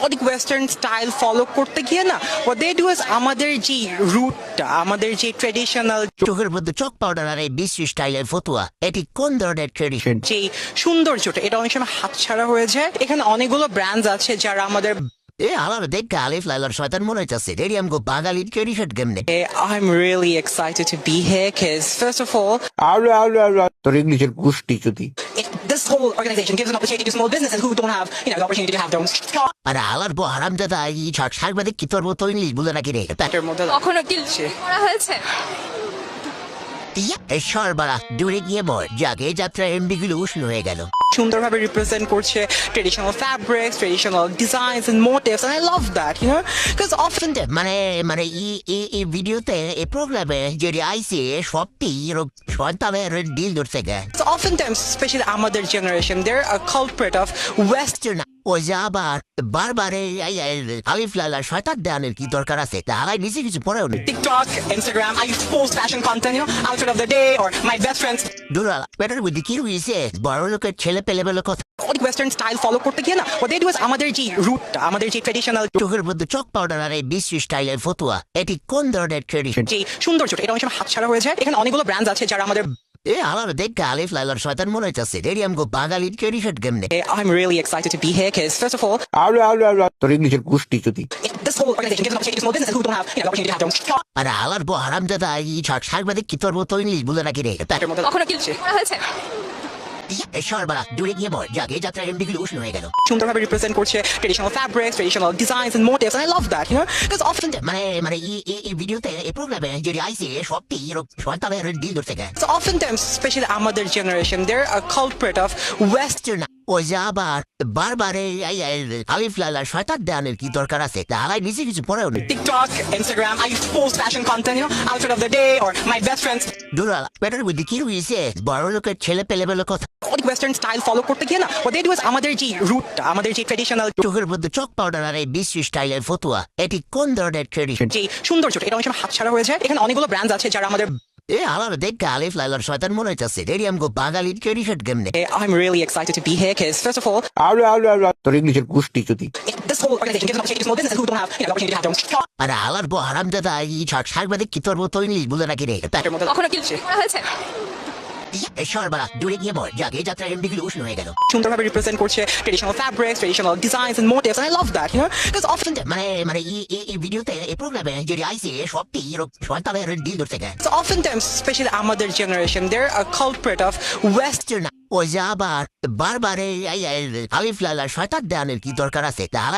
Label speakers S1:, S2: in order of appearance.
S1: অনেক western style follow করতে গিয়ে না what they do is আমাদের যে রুটটা আমাদের যে ট্রেডিশনাল
S2: চোখের মধ্যে চক পাউডার আর এই বিশ্ব স্টাইলের ফতুয়া এটি কোন ধরনের ট্রেডিশন?
S1: যে সৌন্দর্যটা এটা অনেক সময় হাতছাড়া হয়ে যায়। এখানে অনেকগুলো ব্র্যান্ডস আছে যারা আমাদের
S2: আমার দেখতে আলিফ লাইলার শয়তান মনে হইতাছে রেডি আমগো বাঙালির ট্রেডিশন কেমনে?
S1: I'm really excited to be here because first of all
S3: তোর ইংলিশের গোষ্ঠী যদি
S1: this whole organization gives an opportunity to small businesses who don't have the opportunity to have their own shop
S2: আর আলার বো হারামজাদা এই সাংবাদিক কি তোর মতো ইংলিশ বলে নাকি রে?
S1: এর মধ্যে
S4: কখনো কি করা হয়েছে?
S2: এই সরবারা দূরে গিয়ে মর জাগে যাত্রা এমবি গুলো উষ্ণ হয়ে গেল।
S1: সুন্দরভাবে রিপ্রেজেন্ট করছে traditional fabrics traditional designs and motifs and I love that because often
S2: মানে মানে এই ভিডিওতে এই প্রোগ্রামে যে আইসে সবটি সন্তানের ডিল ধরছে গে।
S1: so oftentimes especially আমাদের generation they're a culprit of western
S2: ও যে আবার বারবার আলিফ লাইলার শয়তান দেয়ানের কি দরকার আছে? তাহাই নিচে কিছু পড়েও নেই।
S1: TikTok Instagram I post fashion content outfit of the day or my best friends
S2: দুরালা পেটের বুদ্ধি কি হয়েছে? বড় লোকের ছেলে পেলে বেলে কথা
S1: অনেক ওয়েস্টার্ন স্টাইল ফলো করতে গিয়ে না what they do is আমাদের যে রুটটা আমাদের যে ট্রেডিশনাল
S2: চোখের মধ্যে চক পাউডার আর এই বিশ্ব স্টাইলের ফতুয়া এটি কোন ধরনের ট্রেডিশন?
S1: যে সৌন্দর্যটা এটা অনেক সময় হাতছাড়া হয়ে যায়। এখানে অনেকগুলো ব্র্যান্ডস আছে যারা আমাদের
S2: আমার দেখতে আলিফ লাইলার শয়তান মনে হইতাছে রেডি আমগো বাঙালির ট্রেডিশন কেমনে?
S1: I'm really excited to be here because first of all
S3: তোর ইংলিশের গোষ্ঠী যদি
S1: this whole organization gives an opportunity to small businesses who don't have the opportunity to have their own shop
S2: আর আলার বো হারামজাদা এই সাংবাদিক কি তোর মতো ইংলিশ বলে নাকি রে?
S1: এর মধ্যে
S4: কখনো কি করা হয়েছে?
S2: সরবারা দূরে গিয়ে মর জাগে যাত্রা এমবি গুলো উষ্ণ হয়ে গেল।
S1: সুন্দরভাবে রিপ্রেজেন্ট করছে traditional fabrics traditional designs and motifs and I love that because often
S2: মানে মানে এই ভিডিওতে এই প্রোগ্রামে যে আইসে সবটি সন্তানের ডিল ধরছে গে।
S1: so oftentimes especially আমাদের generation they're a culprit of western
S2: ও যে আবার বারবার আলিফ লাইলার শয়তান দেয়ানের কি দরকার আছে? তাহাই নিচে কিছু পড়েও নেই।
S1: TikTok Instagram I post fashion content outfit of the day or my best friends
S2: দুরালা পেটের বুদ্ধি কি হয়েছে? বড় লোকের ছেলে পেলে বেলে কথা
S1: অনেক ওয়েস্টার্ন স্টাইল ফলো করতে গিয়ে না what they do is আমাদের যে রুটটা আমাদের যে ট্রেডিশনাল
S2: চোখের মধ্যে চক পাউডার আর এই বিশ্ব স্টাইলের ফতুয়া এটি কোন ধরনের ট্রেডিশন?
S1: যে সৌন্দর্যটা এটা অনেক সময় হাতছাড়া হয়ে যায়। এখানে অনেকগুলো ব্র্যান্ডস আছে যারা আমাদের
S2: আমার দেখতে আলিফ লাইলার শয়তান মনে হইতাছে রেডি আমগো বাঙালির ট্রেডিশন কেমনে?
S1: I'm really excited to be here because first of all
S3: তোর ইংলিশের গোষ্ঠী যদি
S1: this whole organization gives an opportunity to small businesses who don't have the opportunity to have their own shop
S2: আর আলার বো হারামজাদা এই সাংবাদিক কি তোর মতো ইংলিশ বলে নাকি রে?
S1: এর মধ্যে
S4: কখনো কি করা হয়েছে?
S2: সরবারা দূরে গিয়ে মর জাগে যাত্রা এমবি গুলো উষ্ণ হয়ে গেল।
S1: সুন্দরভাবে রিপ্রেজেন্ট করছে traditional fabrics traditional designs and motifs and I love that because often
S2: মানে মানে এই ভিডিওতে এই প্রোগ্রামে যে আইসে সবটি সন্তানের ডিল ধরছে গে।
S1: so oftentimes especially আমাদের generation they're a culprit of western
S2: ও যে আবার বারবার আলিফ লাইলার শয়তান দেয়ানের কি দরকার আছে? তাহাই